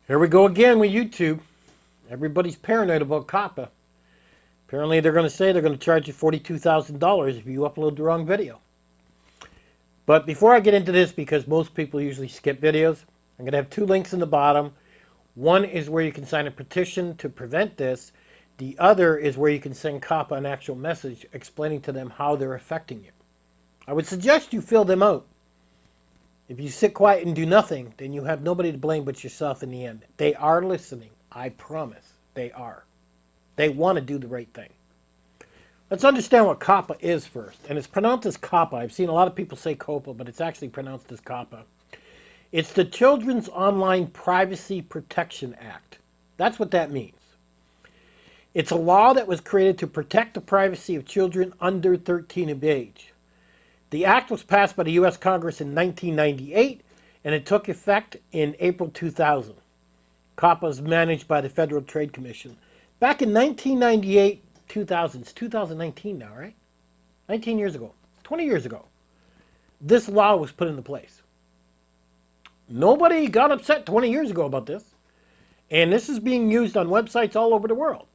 Here we go again with YouTube. Everybody's paranoid about Coppa. Apparently they're going to say they're going to charge you $42,000 if you upload the wrong video. But before I get into this, because most people usually skip videos, I'm going to have two links in the bottom. One is where you can sign a petition to prevent this. The other is where you can send Coppa an actual message explaining to them how they're affecting you. I would suggest you fill them out. If you sit quiet and do nothing, then you have nobody to blame but yourself in the end. They are listening. I promise. They are. They want to do the right thing. Let's understand what Coppa is first. And it's pronounced as Coppa. I've seen a lot of people say Coppa, but it's actually pronounced as Coppa. It's the Children's Online Privacy Protection Act. That's what that means. It's a law that was created to protect the privacy of children under 13 of age. The act was passed by the U.S. Congress in 1998, and it took effect in April 2000. Coppa is managed by the Federal Trade Commission. Back in 1998, 2000, it's 2019 now, right? 19 years ago, 20 years ago, this law was put into place. Nobody got upset 20 years ago about this, and this is being used on websites all over the world.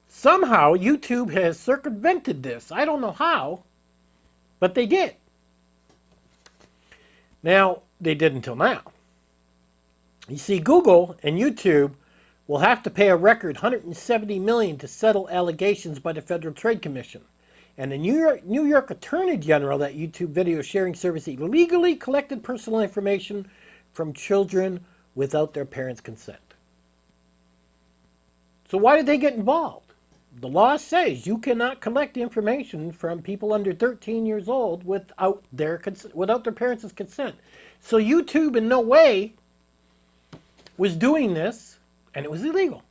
Somehow, YouTube has circumvented this. I don't know how, but they did. Now, they did until now. You see, Google and YouTube will have to pay a record $170 million to settle allegations by the Federal Trade Commission. And the New York Attorney General, that YouTube video sharing service, illegally collected personal information from children without their parents' consent. So why did they get involved? The law says you cannot collect information from people under 13 years old without their parents' consent. So YouTube in no way was doing this, and it was illegal.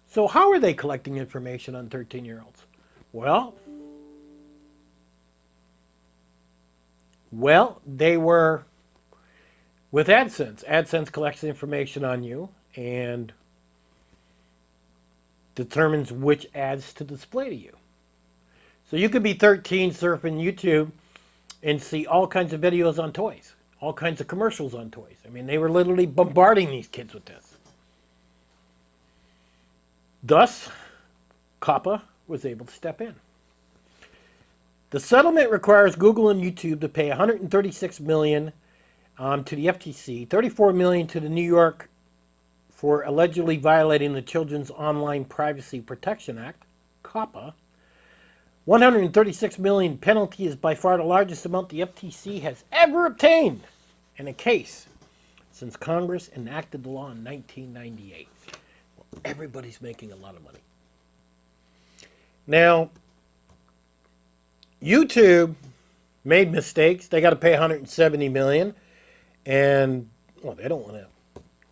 So how are they collecting information on 13-year-olds? Well, they were with AdSense. AdSense collects information on you and determines which ads to display to you. So you could be 13 surfing YouTube and see all kinds of videos on toys, all kinds of commercials on toys. I mean, they were literally bombarding these kids with this. Thus, Coppa was able to step in. The settlement requires Google and YouTube to pay $136 million to the FTC, $34 million to the New York for allegedly violating the Children's Online Privacy Protection Act, Coppa. $136 million penalty is by far the largest amount the FTC has ever obtained in a case since Congress enacted the law in 1998. Well, everybody's making a lot of money. Now, YouTube made mistakes. They got to pay $170 million, and well, they don't want to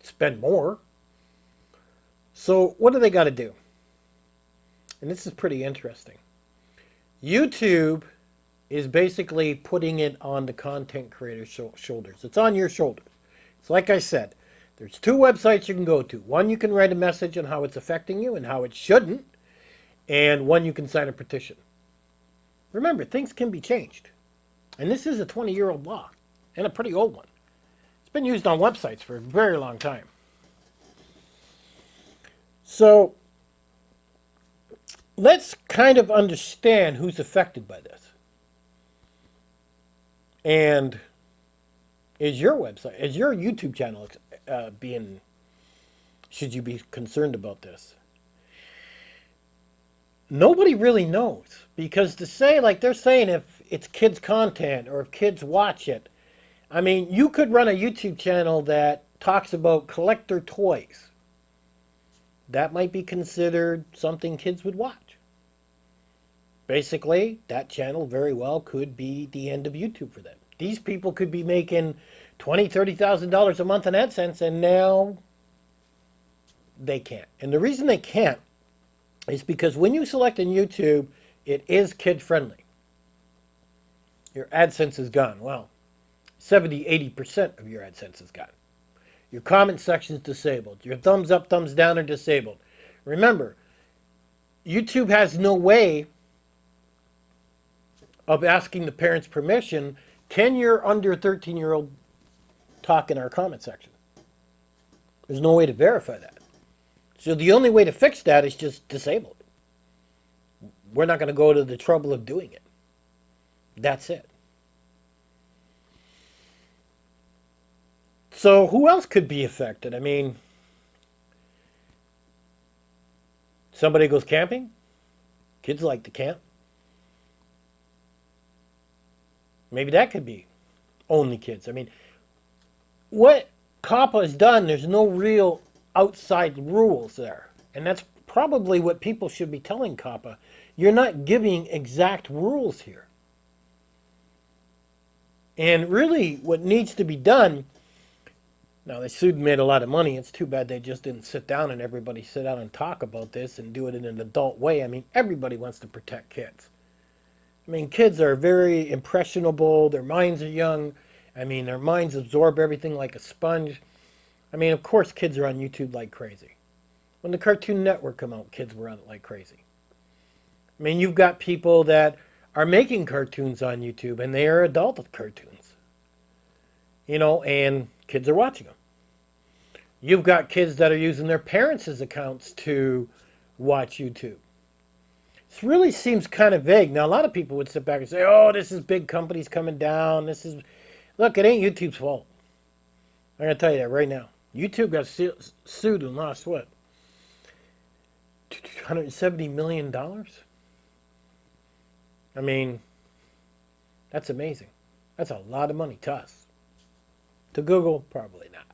spend more. So what do they got to do? And this is pretty interesting. YouTube is basically putting it on the content creator's shoulders. It's on your shoulders. It's like I said, there's two websites you can go to. One, you can write a message on how it's affecting you and how it shouldn't. And one, you can sign a petition. Remember, things can be changed. And this is a 20-year-old law, and a pretty old one. It's been used on websites for a very long time. So let's kind of understand who's affected by this. And is your website, is your YouTube channel should you be concerned about this? Nobody really knows, because to say, like they're saying, if it's kids' content or if kids watch it, I mean, you could run a YouTube channel that talks about collector toys. That might be considered something kids would watch. Basically, that channel very well could be the end of YouTube for them. These people could be making $20,000, $30,000 a month in AdSense, and now they can't. And the reason they can't is because when you select in YouTube, it is kid-friendly. Your AdSense is gone. Well, 70, 80% of your AdSense is gone. Your comment section is disabled. Your thumbs up, thumbs down are disabled. Remember, YouTube has no way of asking the parents' permission. Can your under 13-year-old talk in our comment section? There's no way to verify that. So the only way to fix that is just disable it. We're not going to go to the trouble of doing it. That's it. So who else could be affected? I mean, somebody goes camping. Kids like to camp. Maybe that could be only kids. I mean, what Coppa has done, there's no real outside rules there. And that's probably what people should be telling Coppa. You're not giving exact rules here. And really, what needs to be done, now they sued and made a lot of money. It's too bad they just didn't sit down and everybody sit down and talk about this and do it in an adult way. I mean, everybody wants to protect kids. I mean, kids are very impressionable. Their minds are young. I mean, their minds absorb everything like a sponge. I mean, of course, kids are on YouTube like crazy. When the Cartoon Network came out, kids were on it like crazy. I mean, you've got people that are making cartoons on YouTube, and they are adult cartoons. You know, and kids are watching them. You've got kids that are using their parents' accounts to watch YouTube. This really seems kind of vague. Now, a lot of people would sit back and say, oh, this is big companies coming down. This is... Look, it ain't YouTube's fault. I'm going to tell you that right now. YouTube got sued and lost what? $170 million? I mean, that's amazing. That's a lot of money to us. To Google, probably not.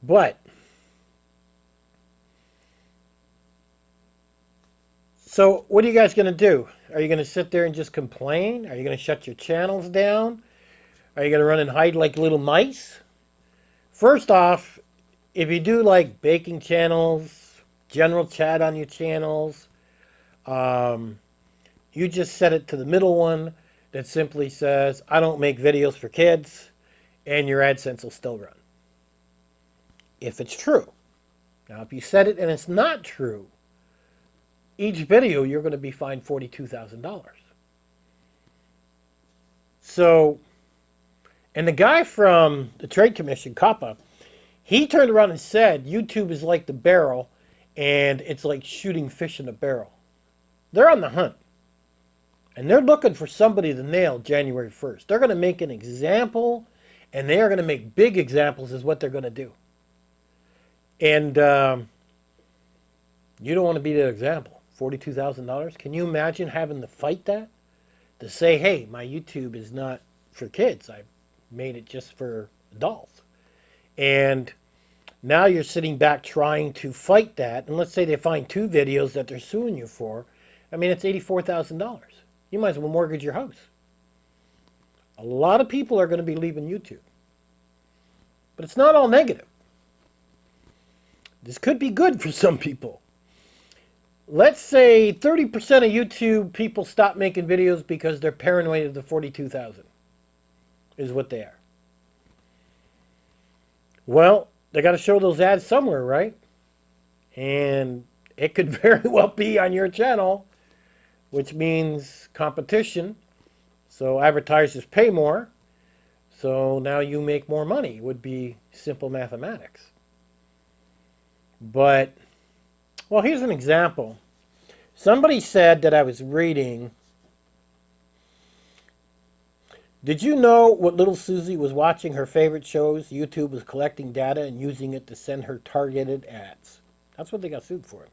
But, so what are you guys going to do? Are you going to sit there and just complain? Are you going to shut your channels down? Are you going to run and hide like little mice? First off, if you do like baking channels, general chat on your channels, you just set it to the middle one that simply says, I don't make videos for kids, and your AdSense will still run. If it's true. Now, if you set it and it's not true, each video you're going to be fined $42,000. So, and the guy from the Trade Commission, Coppa, he turned around and said, YouTube is like the barrel, and it's like shooting fish in a barrel. They're on the hunt. And they're looking for somebody to nail January 1st. They're going to make an example, and they are going to make big examples is what they're going to do. And you don't want to be that example. $42,000. Can you imagine having to fight that? To say, hey, my YouTube is not for kids. I made it just for adults. And now you're sitting back trying to fight that. And let's say they find 2 videos that they're suing you for. I mean, it's $84,000. You might as well mortgage your house. A lot of people are going to be leaving YouTube. But it's not all negative. This could be good for some people. Let's say 30% of YouTube people stop making videos because they're paranoid of the 42,000. Is what they are. Well, they got to show those ads somewhere, right? And it could very well be on your channel, which means competition. So advertisers pay more. So now you make more money. It would be simple mathematics. But, well, here's an example. Somebody said that I was reading, did you know what little Susie was watching her favorite shows? YouTube was collecting data and using it to send her targeted ads. That's what they got sued for.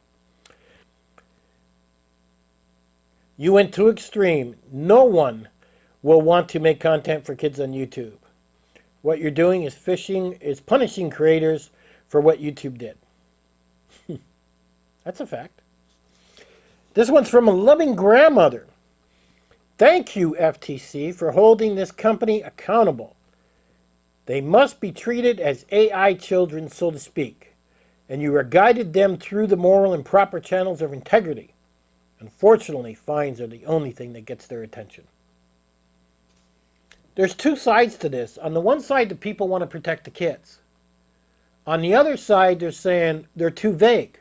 You went too extreme. No one will want to make content for kids on YouTube. What you're doing is punishing creators for what YouTube did. That's a fact. This one's from a loving grandmother. Thank you, FTC, for holding this company accountable. They must be treated as AI children, so to speak, and you have guided them through the moral and proper channels of integrity. Unfortunately, fines are the only thing that gets their attention. There's 2 sides to this. On the one side, the people want to protect the kids. On the other side, they're saying they're too vague.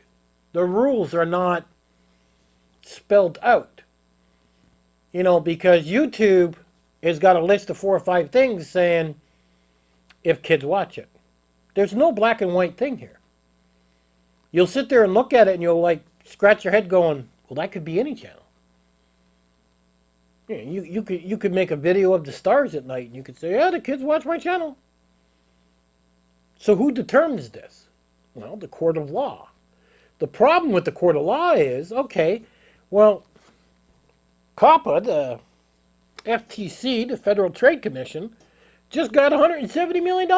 The rules are not spelled out. You know, because YouTube has got a list of 4 or 5 things saying if kids watch it. There's no black and white thing here. You'll sit there and look at it and you'll like scratch your head going, well, that could be any channel. Yeah, you could make a video of the stars at night and you could say, yeah, the kids watch my channel. So who determines this? Well, the court of law. The problem with the court of law is, okay, well, Coppa, the FTC, the Federal Trade Commission, just got $170 million.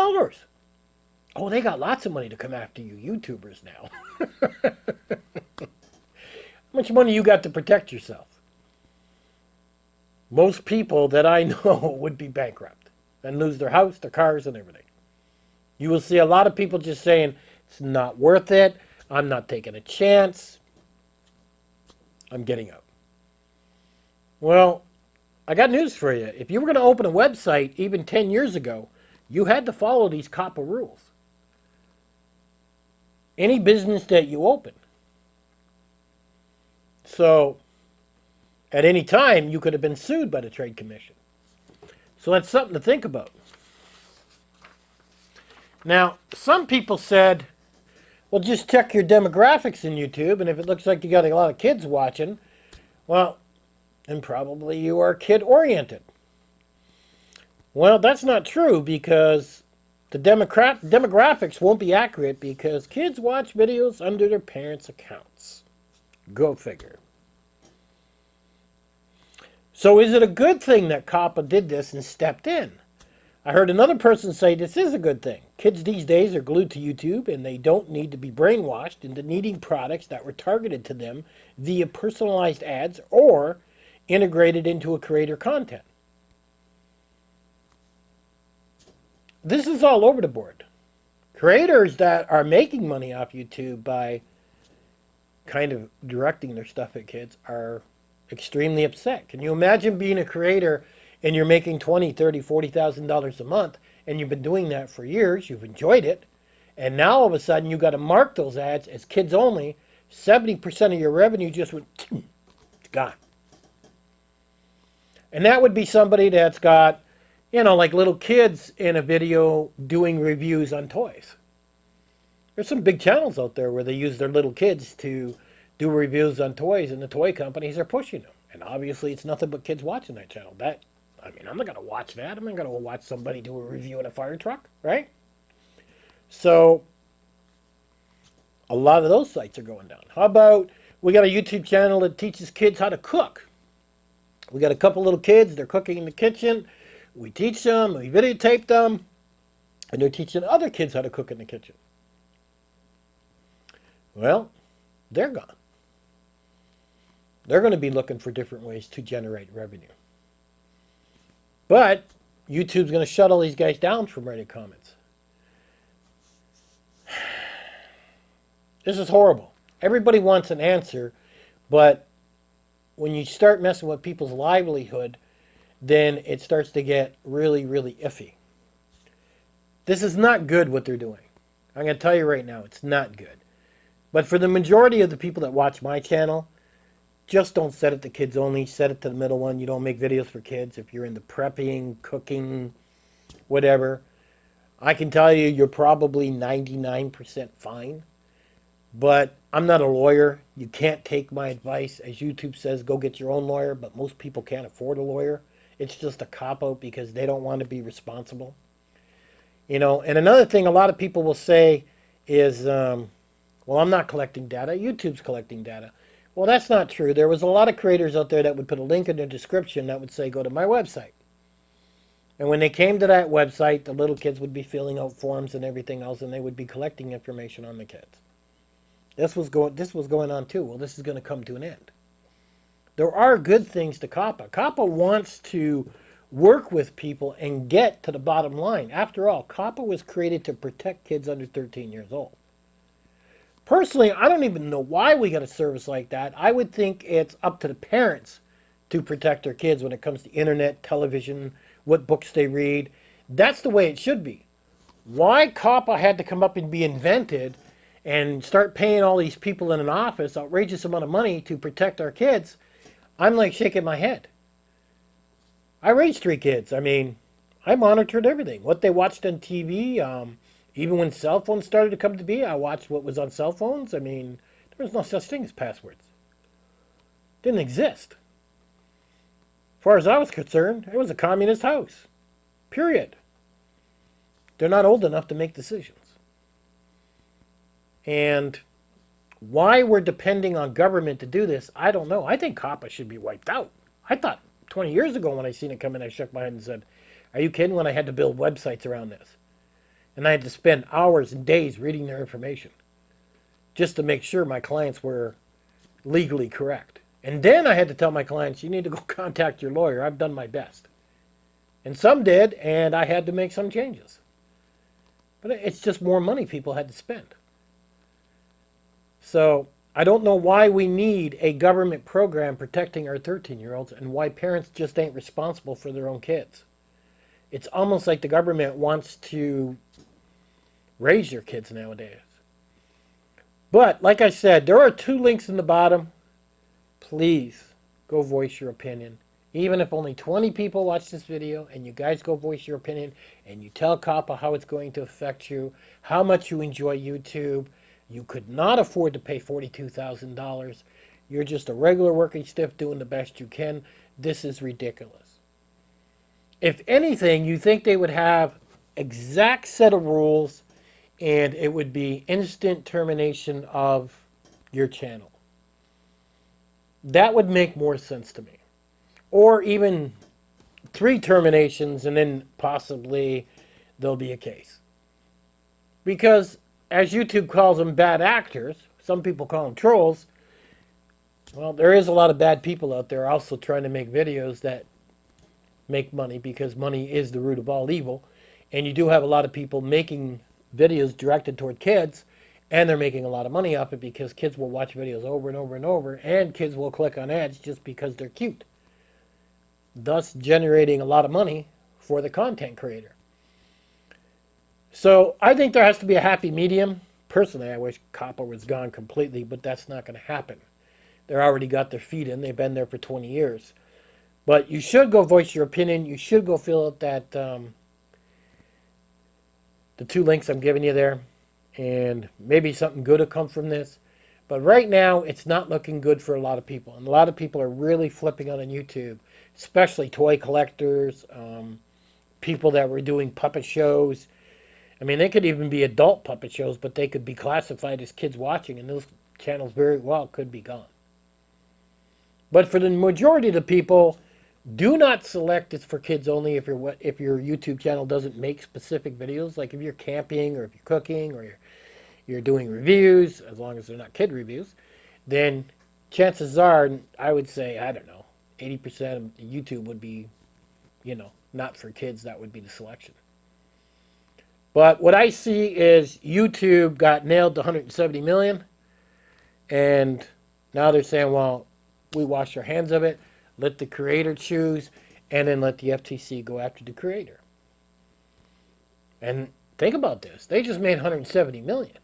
Oh, they got lots of money to come after you YouTubers now. How much money you got to protect yourself? Most people that I know would be bankrupt and lose their house, their cars, and everything. You will see a lot of people just saying, it's not worth it. I'm not taking a chance. I'm getting out. Well, I got news for you. If you were going to open a website even 10 years ago, you had to follow these Coppa rules. Any business that you open. So, at any time, you could have been sued by the Trade Commission. So that's something to think about. Now, some people said, well, just check your demographics in YouTube, and if it looks like you got a lot of kids watching, well, then probably you are kid-oriented. Well, that's not true because the demographics won't be accurate because kids watch videos under their parents' accounts. Go figure. So is it a good thing that Coppa did this and stepped in? I heard another person say this is a good thing. Kids these days are glued to YouTube and they don't need to be brainwashed into needing products that were targeted to them via personalized ads or integrated into a creator content. This is all over the board. Creators that are making money off YouTube by kind of directing their stuff at kids are extremely upset. Can you imagine being a creator and you're making $20,000, $30,000, $40,000 a month and you've been doing that for years, you've enjoyed it, and now all of a sudden you got to mark those ads as kids only, 70% of your revenue just went, it's gone. And that would be somebody that's got, you know, like little kids in a video doing reviews on toys. There's some big channels out there where they use their little kids to do reviews on toys, and the toy companies are pushing them. And obviously, it's nothing but kids watching that channel. I'm not going to watch that. I'm not going to watch somebody do a review on a fire truck, right? So, a lot of those sites are going down. How about we got a YouTube channel that teaches kids how to cook? We got a couple little kids. They're cooking in the kitchen. We teach them. We videotape them. And they're teaching other kids how to cook in the kitchen. Well, they're gone. They're going to be looking for different ways to generate revenue. But YouTube's going to shut all these guys down from writing comments. This is horrible. Everybody wants an answer, but when you start messing with people's livelihood, then it starts to get really, really iffy. This is not good what they're doing. I'm going to tell you right now, it's not good. But for the majority of the people that watch my channel, just don't set it to kids only. Set it to the middle one. You don't make videos for kids. If you're into prepping, cooking, whatever, I can tell you you're probably 99% fine. But I'm not a lawyer. You can't take my advice. As YouTube says, go get your own lawyer. But most people can't afford a lawyer. It's just a cop-out because they don't want to be responsible. You know, and another thing a lot of people will say is, well, I'm not collecting data. YouTube's collecting data. Well, that's not true. There was a lot of creators out there that would put a link in the description that would say, go to my website. And when they came to that website, the little kids would be filling out forms and everything else, and they would be collecting information on the kids. This was going on too. Well, this is going to come to an end. There are good things to Coppa. Coppa wants to work with people and get to the bottom line. After all, Coppa was created to protect kids under 13 years old. Personally, I don't even know why we got a service like that. I would think it's up to the parents to protect their kids when it comes to internet, television, what books they read. That's the way it should be. Why Coppa had to come up and be invented and start paying all these people in an office outrageous amount of money to protect our kids, I'm like shaking my head. I raised 3 kids. I mean, I monitored everything. What they watched on TV, Even when cell phones started to come to be, I watched what was on cell phones. I mean, there was no such thing as passwords. Didn't exist. As far as I was concerned, it was a communist house. Period. They're not old enough to make decisions. And why we're depending on government to do this, I don't know. I think Coppa should be wiped out. I thought 20 years ago when I seen it come in, I shook my head and said, are you kidding, when I had to build websites around this? And I had to spend hours and days reading their information just to make sure my clients were legally correct. And then I had to tell my clients, you need to go contact your lawyer. I've done my best. And some did, and I had to make some changes. But it's just more money people had to spend. So I don't know why we need a government program protecting our 13-year-olds and why parents just ain't responsible for their own kids. It's almost like the government wants to raise your kids nowadays. But like I said, there are 2 links in the bottom. Please go voice your opinion. Even if only 20 people watch this video and you guys go voice your opinion and you tell Coppa how it's going to affect you, how much you enjoy YouTube. You could not afford to pay $42,000. You're just a regular working stiff doing the best you can. This is ridiculous. If anything, you think they would have exact set of rules and it would be instant termination of your channel. That would make more sense to me. Or even 3 terminations and then possibly there'll be a case. Because as YouTube calls them bad actors, some people call them trolls, well, there is a lot of bad people out there also trying to make videos that make money, because money is the root of all evil. And you do have a lot of people making videos directed toward kids, and they're making a lot of money off it because kids will watch videos over and over and over, and kids will click on ads just because they're cute, thus generating a lot of money for the content creator. So I think there has to be a happy medium. Personally, I wish Coppa was gone completely, but that's not going to happen. They're already got their feet in. They've been there for 20 years. But you should go voice your opinion. You should go fill out that the 2 links I'm giving you there. And maybe something good will come from this. But right now, it's not looking good for a lot of people. And a lot of people are really flipping out on YouTube, especially toy collectors, people that were doing puppet shows. I mean, they could even be adult puppet shows, but they could be classified as kids watching, and those channels very well could be gone. But for the majority of the people, do not select it's for kids only if your YouTube channel doesn't make specific videos. Like if you're camping or if you're cooking or you're doing reviews, as long as they're not kid reviews, then chances are, I would say, I don't know, 80% of YouTube would be, not for kids. That would be the selection. But what I see is YouTube got nailed to 170 million. And now they're saying, well, we wash our hands of it. Let the creator choose. And then let the FTC go after the creator. And think about this. They just made 170 million.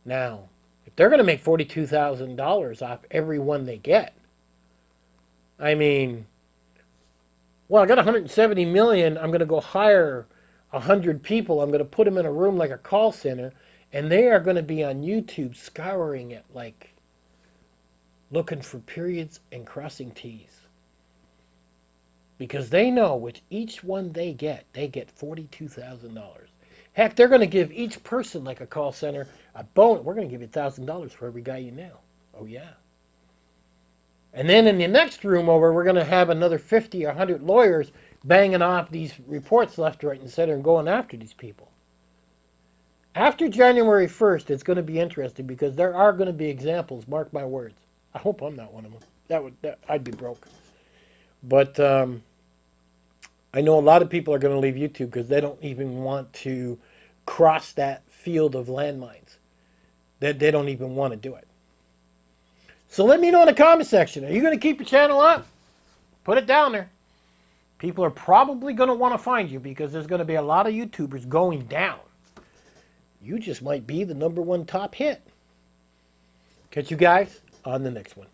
Now, if they're going to make $42,000 off every one they get, I mean, well, I got 170 million. I'm going to go hire 100 people. I'm going to put them in a room like a call center, and they are going to be on YouTube scouring it, like looking for periods and crossing T's. Because they know with each one they get $42,000. Heck, they're going to give each person, like a call center, a bonus. We're going to give you $1,000 for every guy you nail. Oh, yeah. And then in the next room over, we're going to have another 50 or 100 lawyers banging off these reports left, right, and center and going after these people. After January 1st, it's going to be interesting because there are going to be examples, mark my words. I hope I'm not one of them. I'd be broke. But I know a lot of people are going to leave YouTube because they don't even want to cross that field of landmines. They don't even want to do it. So let me know in the comment section. Are you going to keep your channel up? Put it down there. People are probably going to want to find you because there's going to be a lot of YouTubers going down. You just might be the #1 top hit. Catch you guys on the next one.